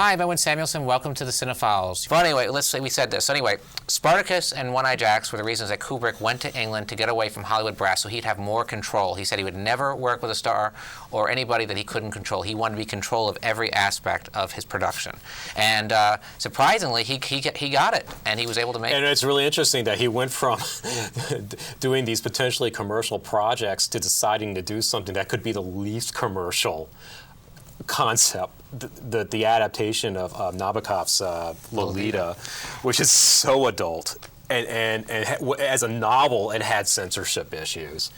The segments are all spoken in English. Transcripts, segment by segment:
Hi, I'm Owen Samuelson. Welcome to the CineFiles. But anyway, let's say we said this. Anyway, Spartacus and One-Eye Jacks were the reasons that Kubrick went to England to get away from Hollywood brass so he'd have more control. He said he would never work with a star or anybody that he couldn't control. He wanted to be in control of every aspect of his production. And surprisingly, he got it, and he was able to make it. And it's really interesting that he went from doing these potentially commercial projects to deciding to do something that could be the least commercial concept, the adaptation of Nabokov's Lolita, which is so adult. And as a novel, it had censorship issues.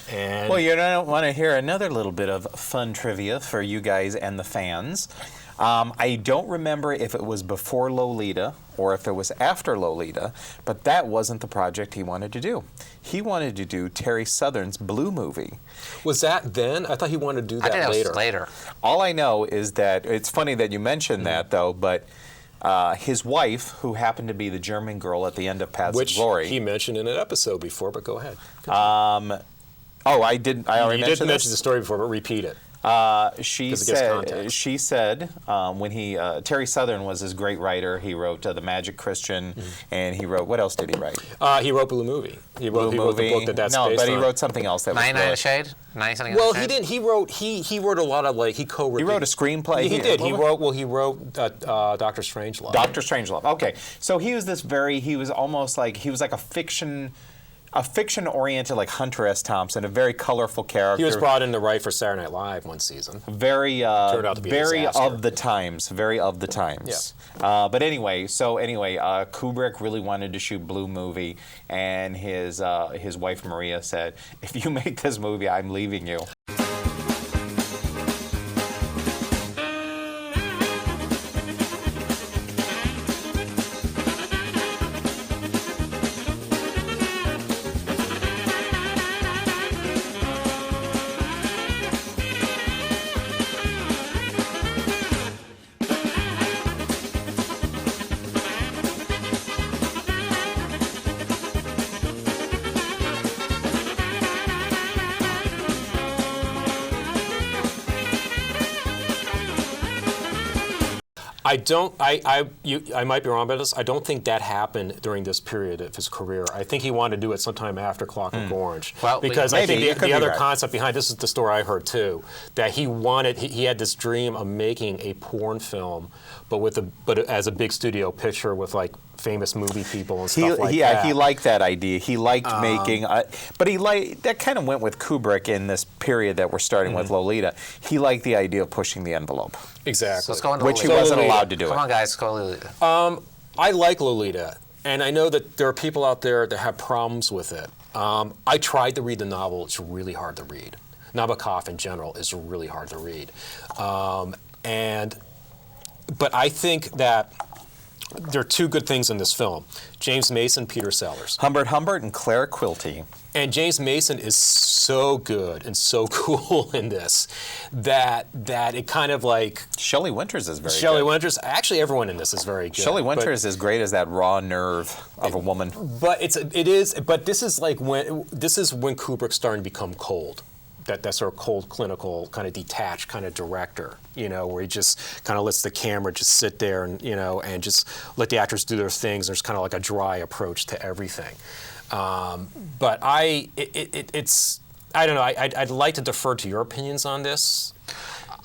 And well, you don't want to hear another little bit of fun trivia for you guys and the fans. I don't remember if it was before Lolita or if it was after Lolita, but that wasn't the project he wanted to do. He wanted to do Terry Southern's Blue movie. Was that then? I thought he wanted to do that I think later. That was later. All I know is that, it's funny that you mentioned that though, but his wife, who happened to be the German girl at the end of Paths of Glory. Which he mentioned in an episode before, but go ahead. Oh, I didn't. I already mentioned You did mention the story before, but repeat it. She said when Terry Southern was this great writer. He wrote The Magic Christian, and he wrote, what else did he write? He wrote Blue Movie. He wrote the book that's based on. No, but he wrote something else that was 99 a Shade? 90 something Well, a Shade? he didn't. He wrote a lot of, like, he co-wrote. He wrote a screenplay. He did. He wrote Dr. Strangelove. Dr. Strangelove. Okay, so he was almost like, he was like a fiction-oriented, like Hunter S. Thompson, a very colorful character. He was brought in to write for Saturday Night Live one season. Very, turned out to be very a disaster. of the times. Very of the times. Yeah. But anyway, Kubrick really wanted to shoot Blue movie, and his wife Maria said, "If you make this movie, I'm leaving you." I might be wrong about this. I don't think that happened during this period of his career. I think he wanted to do it sometime after Clockwork Orange. Well, because I maybe. think the other concept behind this is the story I heard too, that he had this dream of making a porn film, but as a big studio picture with like famous movie people and stuff like that. Yeah, he liked that idea. He liked making, but that kind of went with Kubrick in this period that we're starting with Lolita. He liked the idea of pushing the envelope. Exactly. So let's go into Which he Lolita. wasn't allowed to do. Come on, guys, let's go to Lolita. I like Lolita, and I know that there are people out there that have problems with it. I tried to read the novel. It's really hard to read. Nabokov in general is really hard to read. But I think that there are two good things in this film. James Mason, Peter Sellers. Humbert and Claire Quilty. And James Mason is so good and so cool in this that it kind of like... Shelley Winters is very good. Shelley Winters, actually everyone in this is very good. Shelley Winters is great as that raw nerve of a woman. But this is when Kubrick's starting to become cold. That sort of cold, clinical, kind of detached kind of director, where he just kind of lets the camera just sit there and, and just let the actors do their things. There's kind of like a dry approach to everything. But I don't know, I'd like to defer to your opinions on this.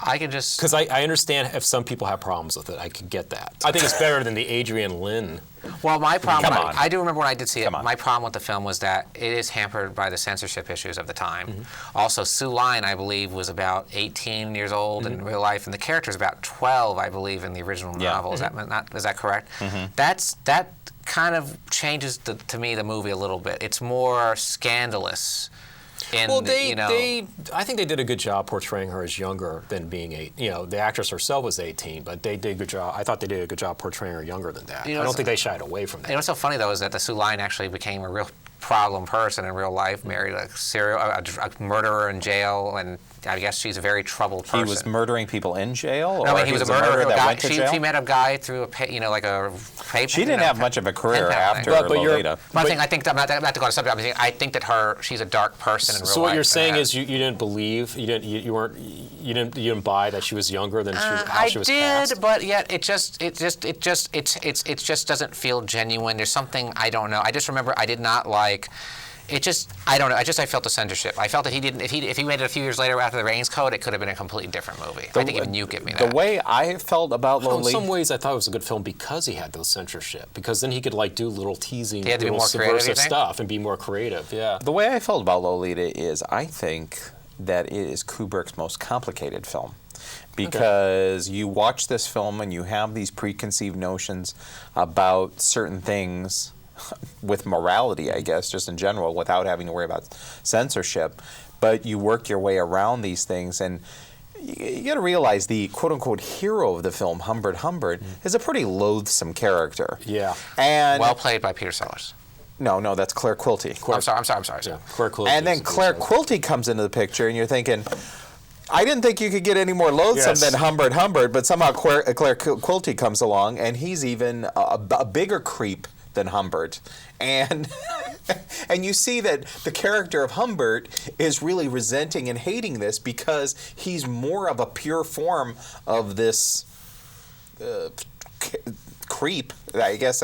I can just... Because I understand if some people have problems with it. I could get that. I think it's better than the Adrian Lyne. Well, my problem, Come on. I do remember when I did see it, Come on. my problem with the film was that it is hampered by the censorship issues of the time. Also, Sue Line, I believe, was about 18 years old in real life, and the character's about 12, I believe, in the original novel. Is that correct? That kind of changes, to me, the movie a little bit. It's more scandalous. Well, I think they did a good job portraying her as younger than being the actress herself was 18, but they did a good job. I thought they did a good job portraying her younger than that. I don't think they shied away from that. You know what's so funny though is that the Sue Line actually became a real problem person in real life, married a murderer in jail, and I guess she's a very troubled person. He was murdering people in jail? No, I mean, he was a murderer that guy. went to jail? She met a guy through like a She didn't have much of a career pen paling. after But you're- Lolita. But I think I'm not to go to subject. I think that she's a dark person in real life. So what you're saying is you didn't believe, you didn't buy that she was younger than how she was cast? I did, but yet it just doesn't feel genuine. There's something I don't know. I just remember I did not like. I don't know. I felt the censorship. I felt that he didn't. If he made it a few years later after the Reigns Code, it could have been a completely different movie. I think even you give me that. The way I felt about Well, in Lolita. some ways, I thought it was a good film because he had those censorship. Because then he could like do little teasing, He had to be little more creative, you subversive think? stuff and be more creative. Yeah. The way I felt about Lolita is I think that it is Kubrick's most complicated film. Because you watch this film and you have these preconceived notions about certain things with morality, I guess, just in general, without having to worry about censorship. But you work your way around these things, and you got to realize the quote-unquote hero of the film, Humbert, is a pretty loathsome character. Yeah. And Well played by Peter Sellers. no, that's Claire Quilty. I'm sorry. Yeah. Claire Quilty And then is a good Claire film. Quilty comes into the picture, and you're thinking, I didn't think you could get any more loathsome Yes. than Humbert, but somehow Claire Quilty comes along, and he's even a bigger creep than Humbert. And and you see that the character of Humbert is really resenting and hating this because he's more of a pure form of this creep, I guess,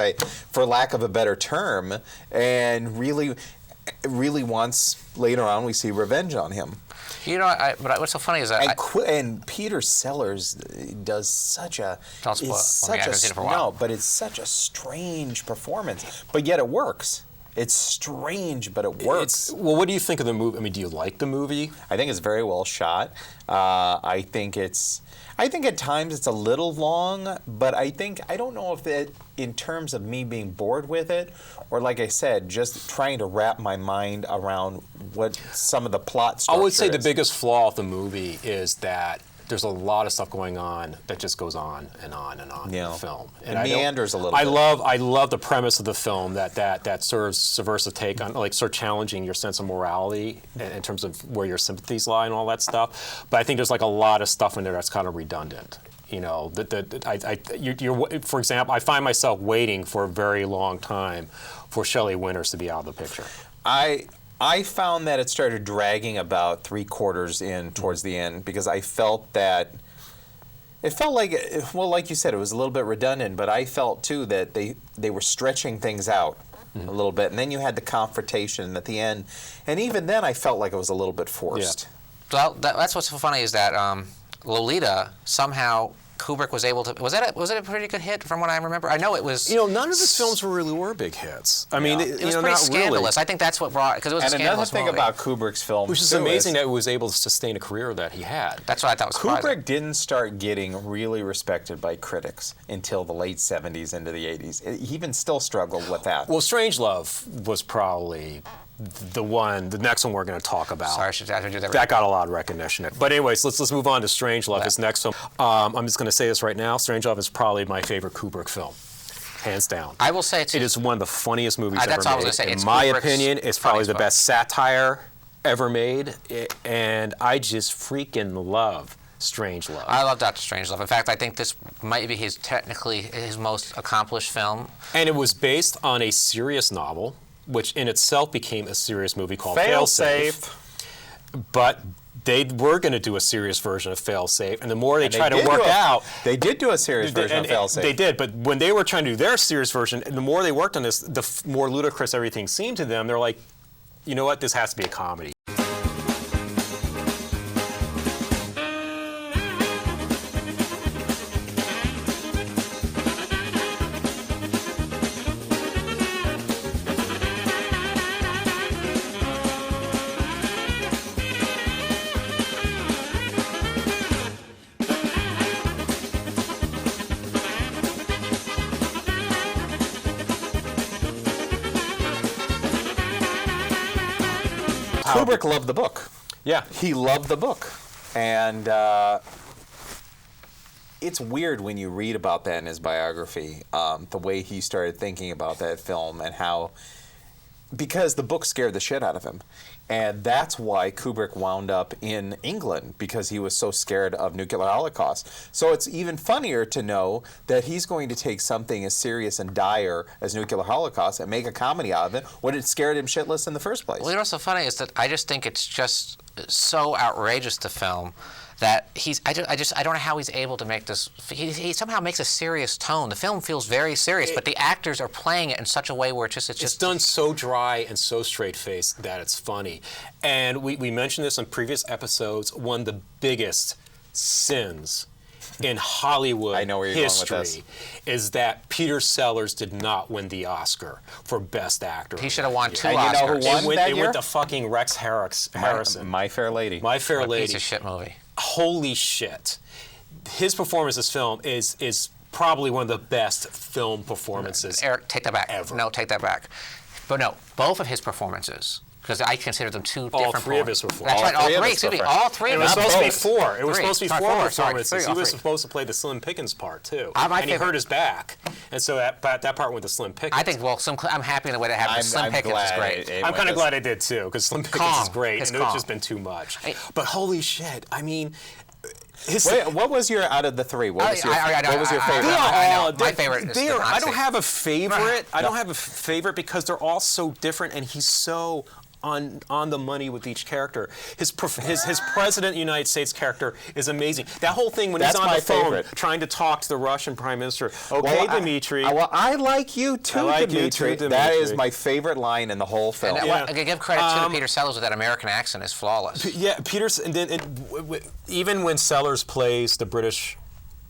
for lack of a better term, and really wants, later on we see revenge on him. You know, but what's so funny is that And Peter Sellers does such a Don't spoil it for me. I haven't seen it for a while. no, but it's such a strange performance. But yet it works. It's strange, but it works. Well, what do you think of the movie? I mean, do you like the movie? I think it's very well shot. I think at times it's a little long, but I don't know if it, in terms of me being bored with it, or like I said, just trying to wrap my mind around what some of the plot I structure would say the is. biggest flaw of the movie is that there's a lot of stuff going on that just goes on and on and on Yeah. in the film. It I don't- meanders a little I bit. love the premise of the film that serves subversive take on, like, sort of challenging your sense of morality in terms of where your sympathies lie and all that stuff. But I think there's like a lot of stuff in there that's kind of redundant. You know, for example, I find myself waiting for a very long time for Shelley Winters to be out of the picture. I found that it started dragging about 3/4 in towards the end because I felt that it felt like, well, like you said, it was a little bit redundant, but I felt too that they were stretching things out a little bit, and then you had the confrontation at the end, and even then I felt like it was a little bit forced. well, that's what's so funny is that Lolita somehow Kubrick was able to. Was it a pretty good hit from what I remember? I know it was. You know, none of his films were big hits. I mean, Yeah. It was not pretty really. scandalous. I think that's what brought because it was And a another scandalous thing movie. about Kubrick's film, Which is too, amazing that he was able to sustain a career that he had. That's what I thought was surprising. Kubrick didn't start getting really respected by critics until the late 70s into the 80s. He even still struggled with that. Well, Strangelove was probably the next one we're going to talk about. Sorry, I should do that. That got a lot of recognition. But anyways, let's move on to Strangelove, his next film. I'm just going to say this right now. Strangelove is probably my favorite Kubrick film, hands down. I will say It is one of the funniest movies ever that's made. all I was gonna say. In It's my Kubrick's opinion, it's probably funniest the film. best satire ever made, and I just freaking love Strangelove. I love Dr. Strangelove. In fact, I think this might be technically his most accomplished film. And it was based on a serious novel, which in itself became a serious movie called Failsafe. Failsafe. But they were going to do a serious version of Failsafe, and the more they And tried to did work do a- out, They did do a serious version of and Failsafe. they did. But when they were trying to do their serious version, and the more they worked on this, the more ludicrous everything seemed to them. They're like, you know what? This has to be a comedy. Kubrick loved the book. Yeah. He loved the book. And it's weird when you read about that in his biography, the way he started thinking about that film and how because the book scared the shit out of him. And that's why Kubrick wound up in England, because he was so scared of nuclear holocaust. So it's even funnier to know that he's going to take something as serious and dire as nuclear holocaust and make a comedy out of it when it scared him shitless in the first place. Well, you know what's so funny is that I just think it's just so outrageous to film that I don't know how he's able to make this. He somehow makes a serious tone. The film feels very serious, but the actors are playing it in such a way where it's just done so dry and so straight-faced that it's funny. And we mentioned this in previous episodes. One of the biggest sins in Hollywood I know where you're history going with this. is that Peter Sellers did not win the Oscar for Best Actor. He should have won 2 And you know who Oscars. won that It year? went to fucking Rex Harrison. My Fair Lady. My Fair What a Lady. piece of shit movie. Holy shit. His performance in this film is probably one of the best film performances. Eric, take that back. Ever. No, take that back. But no, both of his performances, because I consider them two All different three of his performances. performances. That's right, All all three of three. his Excuse me, performances. all three It of was them. supposed to be both. 4. It was Three. supposed to be Sorry, 4 four. Sorry, performances. three, He was three. supposed to play the Slim Pickens part too, My and he favorite- hurt his back, and so that part went to Slim Pickens. I think, well, I'm happy in the way that happened. Slim Pickens is great. I'm kind of glad I did too, because Slim Pickens is Kong. great, His and it's Kong. just been too much. Hey. But holy shit, I mean, his. Wait, what was your out of the three? What was your favorite? They are I know. all My favorite is they the are, I Nazi. don't have a favorite. I don't have a favorite because they're all so different, and he's so on the money with each character. His President of the United States character is amazing. That whole thing when That's he's on my the phone favorite. trying to talk to the Russian Prime Minister. Okay, Dmitry. I like you too, I like you Dmitry. too, That is Dmitry. my favorite line in the whole film. And Yeah. I give credit to Peter Sellers with that American accent is flawless. Yeah, Peters, and then even when Sellers plays the British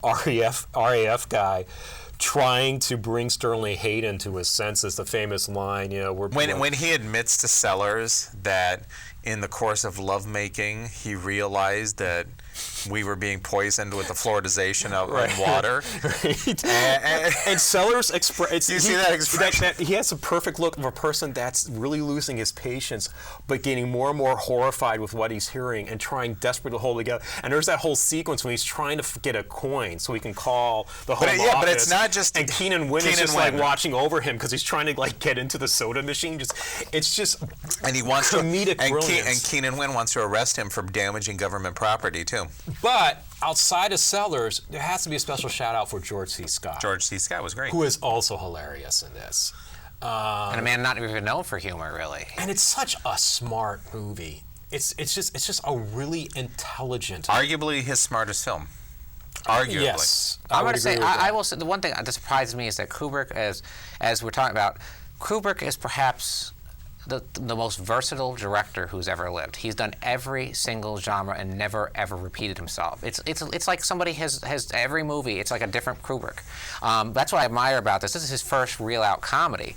RAF guy, trying to bring Sterling Hayden to his senses, the famous line, you know, When he admits to Sellers that in the course of lovemaking he realized that we were being poisoned with the fluoridization of water. and Sellers express. You see that expression? He has a perfect look of a person that's really losing his patience, but getting more and more horrified with what he's hearing and trying desperately to hold it together. And there's that whole sequence when he's trying to get a coin so he can call the home office. But it's not just. And Keenan Wynn is just like watching over him because he's trying to like get into the soda machine. It's just And he wants comedic to, brilliance. and Keenan Wynn wants to arrest him for damaging government property too. But outside of Sellers, there has to be a special shout out for George C. Scott, George C. Scott was great. who is also hilarious in this. And a man not even known for humor, really. And it's such a smart movie. It's just a really intelligent. Arguably his smartest film. Arguably. Yes, I'm would going to say, agree with that. I will say, the one thing that surprises me is that Kubrick, as we're talking about, Kubrick is perhaps the most versatile director who's ever lived. He's done every single genre and never ever repeated himself. It's like somebody has every movie. It's like a different Kubrick. That's what I admire about this. This is his first real out comedy,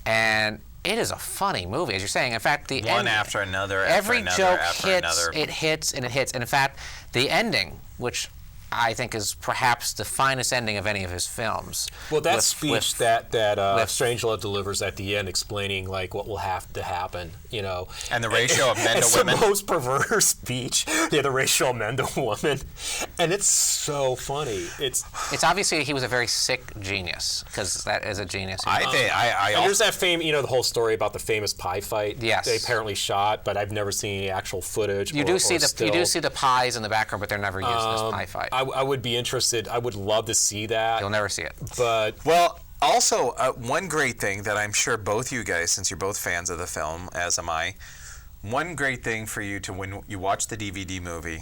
and it is a funny movie, as you're saying. In fact, the One end, after another, after every another, joke after hits. another. It hits and it hits. And in fact, the ending, which I think is perhaps the finest ending of any of his films. Well, that with- speech with- that with- Strangelove delivers at the end, explaining like what will have to happen, you know, And the ratio of men to it's women. the most perverse speech. Yeah, the ratio of men to women, and it's so funny. It's obviously he was a very sick genius, because that is a genius. I think I and there's that the whole story about the famous pie fight. Yes. They apparently shot, but I've never seen any actual footage. you or, do or see stills. the pies in the background, but they're never used in this pie fight. I would be interested. I would love to see that. You'll never see it. But Well, also, one great thing that I'm sure both you guys, since you're both fans of the film, as am I, one great thing for you to, when you watch the DVD movie,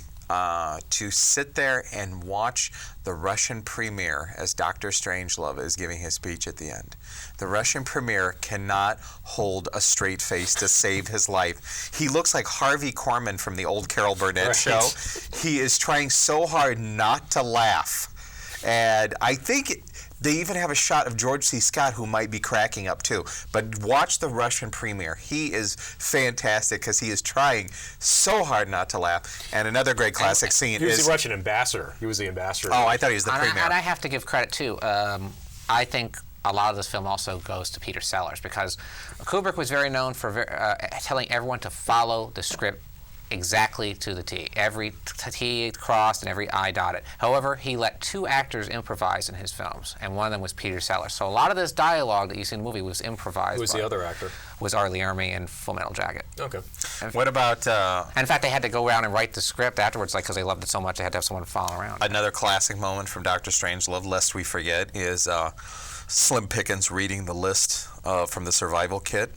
to sit there and watch the Russian premiere as Dr. Strangelove is giving his speech at the end. The Russian premiere cannot hold a straight face to save his life. He looks like Harvey Korman from the old Carol Burnett show. He is trying so hard not to laugh. And I think they even have a shot of George C. Scott, who might be cracking up too. But watch the Russian premiere. He is fantastic because he is trying so hard not to laugh. And another great classic scene he was is... the Russian ambassador. He was the ambassador. Oh, I thought he was the And premier. I have to give credit too. I think a lot of this film also goes to Peter Sellers, because Kubrick was very known for telling everyone to follow the script exactly to the T. Every T crossed and every I dotted. However, he let 2 actors improvise in his films, and one of them was Peter Sellers. So a lot of this dialogue that you see in the movie was improvised. Who was the other actor? Was R. Lee Ermey in Full Metal Jacket. Okay. What about And in fact, they had to go around and write the script afterwards, like because they loved it so much, they had to have someone follow around. another classic moment from Dr. Strangelove, lest we forget, is Slim Pickens reading the list from the survival kit,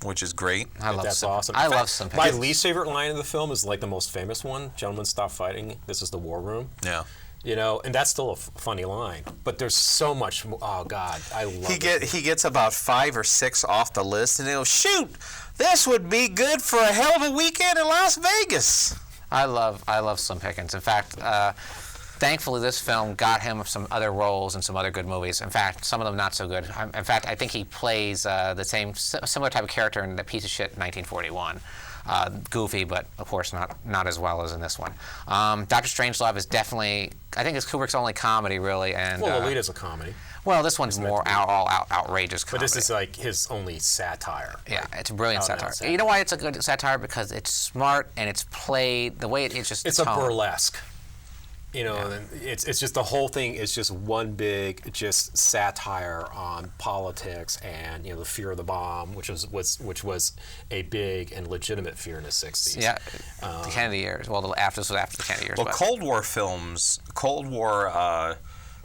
which is great. I love That's Slim- awesome. I In fact, love Slim My Pickens. least favorite line of the film is like the most famous one. Gentlemen, stop fighting. This is the war room. Yeah. You know, and that's still a funny line. But there's so much. Oh God, I love it. He gets about 5 or 6 off the list, and he'll shoot. This would be good for a hell of a weekend in Las Vegas. I love Slim Pickens. In fact, thankfully this film got him some other roles in some other good movies. In fact, some of them not so good. In fact, I think he plays the similar type of character in that piece of shit 1941. Goofy, but of course not as well as in this one. Dr. Strangelove is definitely, I think it's Kubrick's only comedy really. And Well, Lolita's a comedy, well, this one's more all out outrageous but comedy. this is like his only satire. Yeah, it's a brilliant Out and satire. out satire. You know why it's a good satire? Because it's smart and it's played the way it's just. It's the a tone. burlesque. You know, and it's just the whole thing is just one big just satire on politics and the fear of the bomb, which was a big and legitimate fear in the 60s. Yeah, the Kennedy years. Well, this was after the Kennedy years. Well, but Cold War films,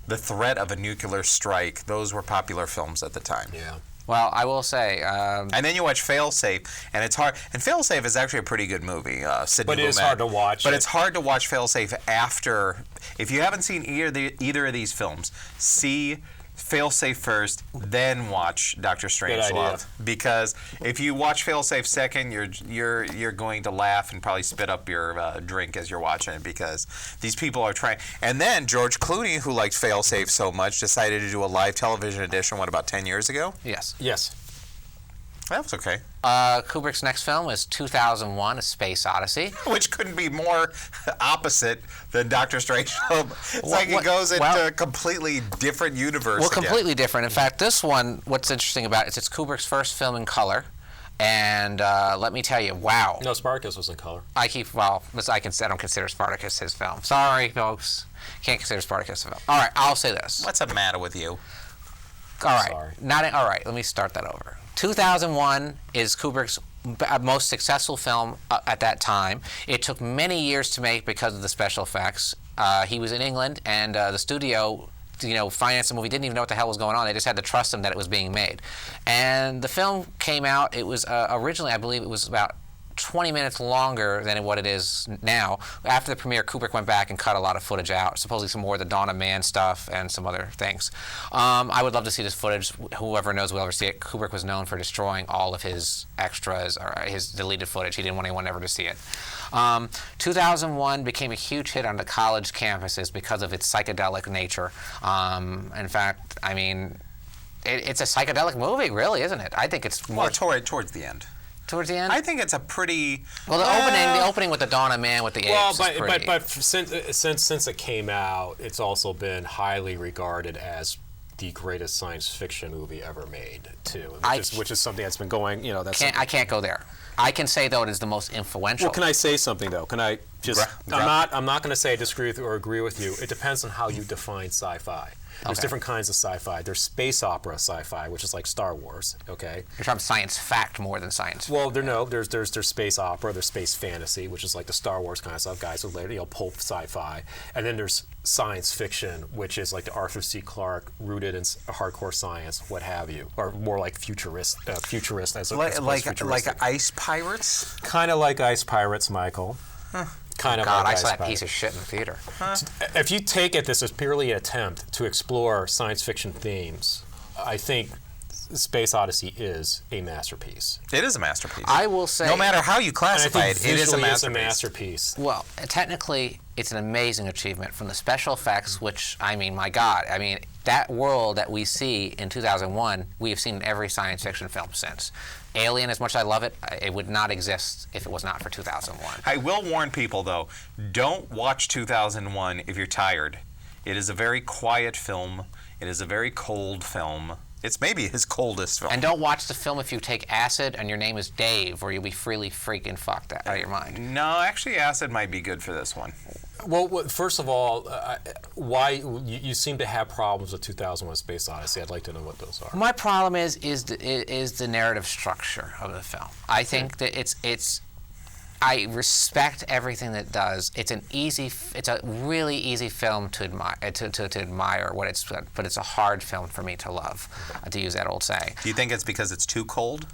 the threat of a nuclear strike, those were popular films at the time. Yeah. well, I will say. And then you watch Failsafe, and it's hard. And Failsafe is actually a pretty good movie. Sidney But it is Lumet. hard to watch But it. it's hard to watch Failsafe after. If you haven't seen either of these films, see Failsafe first, then watch Dr. idea. Strangelove. Because if you watch Failsafe second, you're going to laugh and probably spit up your drink as you're watching it, because these people are trying. And then George Clooney, who liked Failsafe so much, decided to do a live television edition. What, about 10 years ago? yes. Yes. That was okay. Kubrick's next film is 2001: A Space Odyssey. Which couldn't be more opposite than Dr. Strangelove. It's like what- it goes into well- a completely different universe. Well, again. completely different. In fact, this one, what's interesting about it is it's Kubrick's first film in color. And let me tell you, wow. No, Spartacus was in color. I don't consider Spartacus his film. Sorry, folks. Can't consider Spartacus a film. All right, I'll say this. What's the matter with you? All right. Sorry. All right, let me start that over. 2001 is Kubrick's most successful film at that time. It took many years to make because of the special effects. He was in England, and the studio, financed the movie, didn't even know what the hell was going on. They just had to trust him that it was being made. And the film came out. It was originally, I believe, it was about 20 minutes longer than what it is now. After the premiere, Kubrick went back and cut a lot of footage out, supposedly some more of the Dawn of Man stuff and some other things. I would love to see this footage. Whoever knows will ever see it. Kubrick was known for destroying all of his extras or his deleted footage. He didn't want anyone ever to see it. 2001 became a huge hit on the college campuses because of its psychedelic nature. In fact, I mean, it's a psychedelic movie, really, isn't it? I think it's more Towards the end. towards the end. I think it's a pretty. Well, the opening with the Dawn of Man with the apes is pretty. but since it came out, it's also been highly regarded as the greatest science fiction movie ever made, too. Which is something that's been going. I can't go there. I can say though it is the most influential. Well, can I say something though? Can I just? I'm not going to say I disagree with you or agree with you. It depends on how you define sci-fi. There's Okay. different kinds of sci-fi. There's space opera sci-fi, which is like Star Wars. Okay. You're talking science fact more than science. Well, there's space opera, there's space fantasy, which is like the Star Wars kind of stuff, guys who later, pulp sci-fi, and then there's science fiction, which is like the Arthur C. Clarke, rooted in hardcore science, what have you, or more like futurist as opposed to Like futuristic. Ice Pirates. Kind of like Ice Pirates, Michael. Kind of God, like I saw Ice that Pirates. piece of shit in the theater. If you take it, this is purely an attempt to explore science fiction themes. I think Space Odyssey is a masterpiece. It is a masterpiece. I will say, no matter how you And I classify think it, it is a visually masterpiece. well, technically, it's an amazing achievement from the special effects, which, I mean, my God, I mean, that world that we see in 2001, we have seen in every science fiction film since. Alien, as much as I love it, it would not exist if it was not for 2001. I will warn people, though, don't watch 2001 if you're tired. It is a very quiet film. It is a very cold film. It's maybe his coldest film. And don't watch the film if you take acid and your name is Dave, or you'll be freely freaking fucked out of your mind. No, actually, acid might be good for this one. Well, first of all, why you seem to have problems with 2001: Space Odyssey? I'd like to know what those are. My problem is the narrative structure of the film. I think that it's. I respect everything that it does. It's a really easy film to admire what it's, but it's a hard film for me to love, to use that old saying. Do you think it's because it's too cold?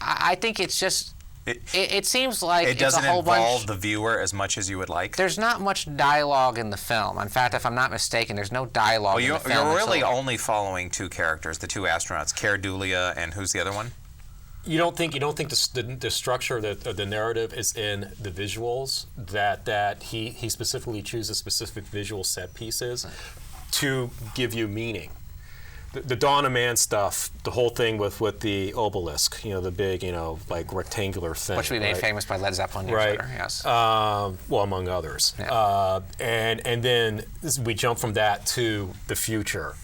I think it's just. It seems like it doesn't it's a whole involve bunch. the viewer as much as you would like. There's not much dialogue in the film. In fact, if I'm not mistaken, there's no dialogue Well, in the film. you're really only following two characters, the two astronauts, Dulia, and who's the other one? You don't think the structure of the narrative is in the visuals, that he specifically chooses specific visual set pieces to give you meaning. The Dawn of Man stuff, the whole thing with the obelisk, the big, like rectangular thing. Which we made famous by Led Zeppelin newsletter, yes. Well, among others. Yeah. And then we jump from that to the future.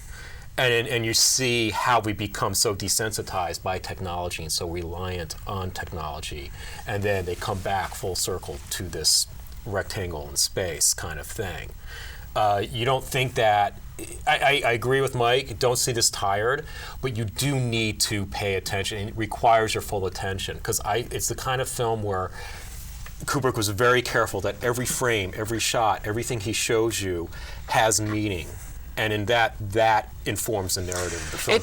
And you see how we become so desensitized by technology and so reliant on technology. And then they come back full circle to this rectangle in space kind of thing. You don't think that, I agree with Mike, don't see this tired, but you do need to pay attention. It requires your full attention, because it's the kind of film where Kubrick was very careful that every frame, every shot, everything he shows you has meaning. And in that informs the narrative of the film.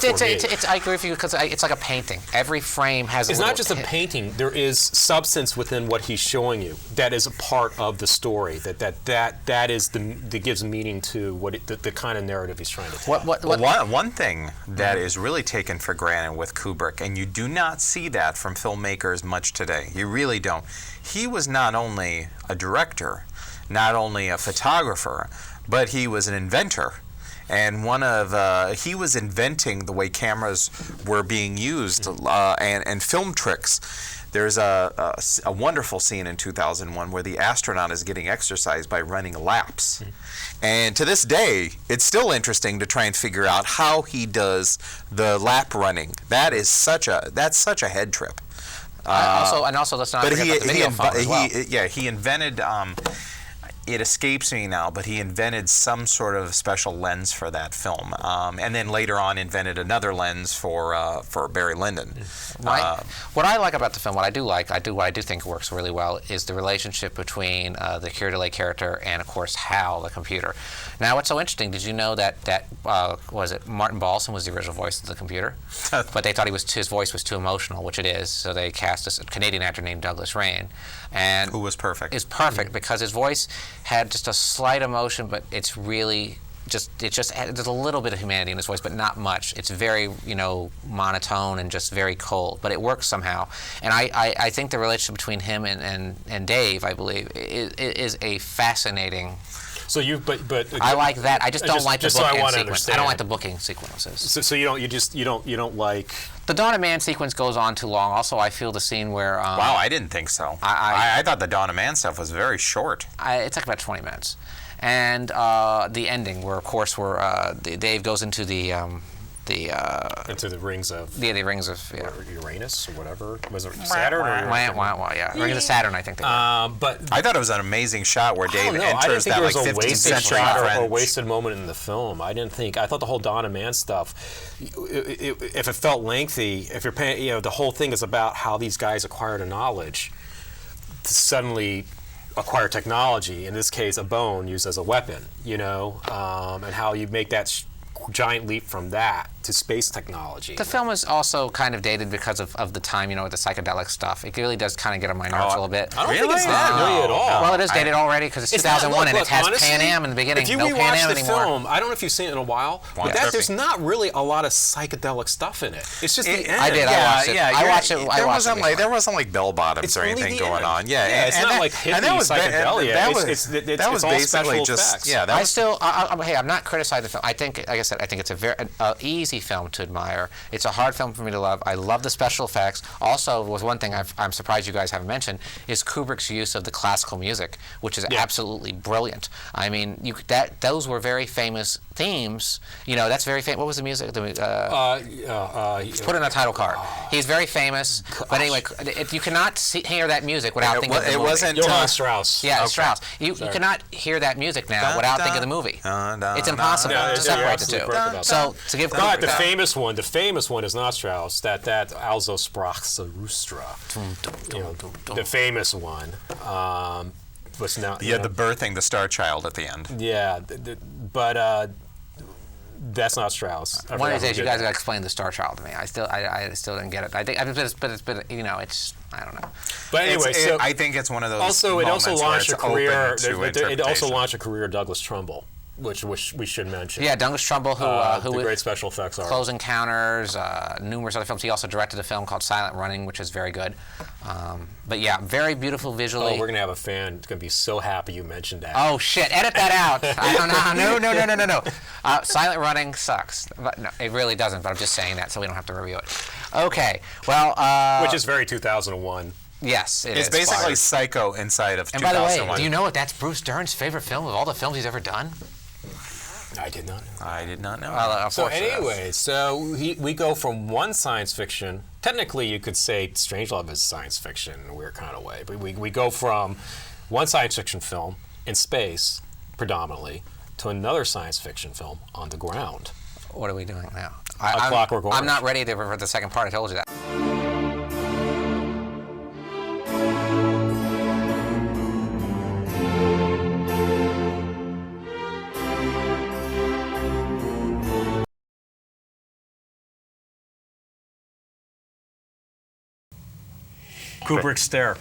I agree with you, because it's like a painting. Every frame has It's not just a painting. There is substance within what he's showing you that is a part of the story. That gives meaning to the kind of narrative he's trying to tell. One thing that is really taken for granted with Kubrick, and you do not see that from filmmakers much today. You really don't. He was not only a director, not only a photographer, but he was an inventor. And he was inventing the way cameras were being used and film tricks. There's a wonderful scene in 2001 where the astronaut is getting exercise by running laps. And to this day, it's still interesting to try and figure out how he does the lap running. That's such a head trip. Also, let's not forget about the video phone as well. He invented. It escapes me now, but he invented some sort of special lens for that film, and then later on invented another lens for Barry Lyndon. What I like about the film, what I do think works really well, is the relationship between the Keir Dullea character and, of course, Hal, the computer. Now, what's so interesting? Did you know that Martin Balsam was the original voice of the computer, but they thought his voice was too emotional, which it is. So they cast a Canadian actor named Douglas Rain, and who was perfect. Is perfect because his voice had just a slight emotion, but it's really there's a little bit of humanity in his voice, but not much. It's very monotone and just very cold, but it works somehow. And I think the relationship between him and Dave, I believe, is a fascinating. So but I like that. I just don't like the booking sequence. I don't like the booking sequences. So you don't like. The Dawn of Man sequence goes on too long. Also, I feel the scene where. Wow, I didn't think so. I thought the Dawn of Man stuff was very short. It's like about 20 minutes, and the ending, where of course Dave goes into into the rings of Uranus or whatever. Was it Saturn? Rings of Saturn, I think. But I thought it was an amazing shot where Dave enters that like 15th century French. Or a wasted moment in the film. I thought the whole Dawn of Man stuff, if it felt lengthy, if you're paying, the whole thing is about how these guys acquired a knowledge to suddenly acquire technology. In this case, a bone used as a weapon. And how you make that giant leap from that to space technology. The film is also kind of dated because of the time, with the psychedelic stuff. It really does kind of get on my nerves a little bit. I don't think it's that really at all. Well, it is dated already because it's 2001 and it has honestly, Pan Am in the beginning. If you no rewatch Pan Am the anymore. film, I don't know if you've seen it in a while, but there's not really a lot of psychedelic stuff in it. It's just the end. I did. I watched it. I watched it. There wasn't like bell bottoms or anything going on. Yeah, it's not like hippie psychedelia. That was basically just I'm not criticizing the film. I think, like I said, I think it's a very easy easy film to admire. It's a hard film for me to love. I love the special effects. Also, was one thing I'm surprised you guys haven't mentioned is Kubrick's use of the classical music, which is absolutely brilliant. I mean, those were very famous themes. You know, that's very famous. What was the music? Put it in a title card. He's very famous. But anyway, you cannot hear that music without thinking of the movie. It wasn't Johann Strauss. Yeah, Strauss. You cannot hear that music now without thinking of the movie. It's impossible to separate the two. So to give But the famous one is not Strauss. That Also sprach the Rustra. The famous one. Was now the birthing the Star Child at the end. Yeah, but that's not Strauss. One of these days, you guys got to explain the Star Child to me. I still didn't get it. I think, it's been, you know, it's, I don't know. But anyway, so I think it's one of those. Also, it also launched a career. It also interpretation. launched a career of Douglas Trumbull, which we should mention. Yeah, Douglas Trumbull, who the great special effects artist. Close Encounters, numerous other films. He also directed a film called Silent Running, which is very good. But yeah, very beautiful visually. Oh, we're gonna have a fan that's gonna be so happy you mentioned that. Oh shit! Edit that out. I don't know. No. Silent Running sucks, but no, it really doesn't. But I'm just saying that so we don't have to review it. Okay. Well. Which is very 2001. Yes, it is. It's basically Psycho inside of 2001. And by the way, do you know what? That's Bruce Dern's favorite film of all the films he's ever done. I did not know. I did not know. Well, So anyway, we go from one science fiction. Technically, you could say Strangelove is science fiction in a weird kind of way. But we go from one science fiction film in space, predominantly, to another science fiction film on the ground. What are we doing now? Clockwork Orange. I'm not ready for the second part. I told you that. Kubrick's stare.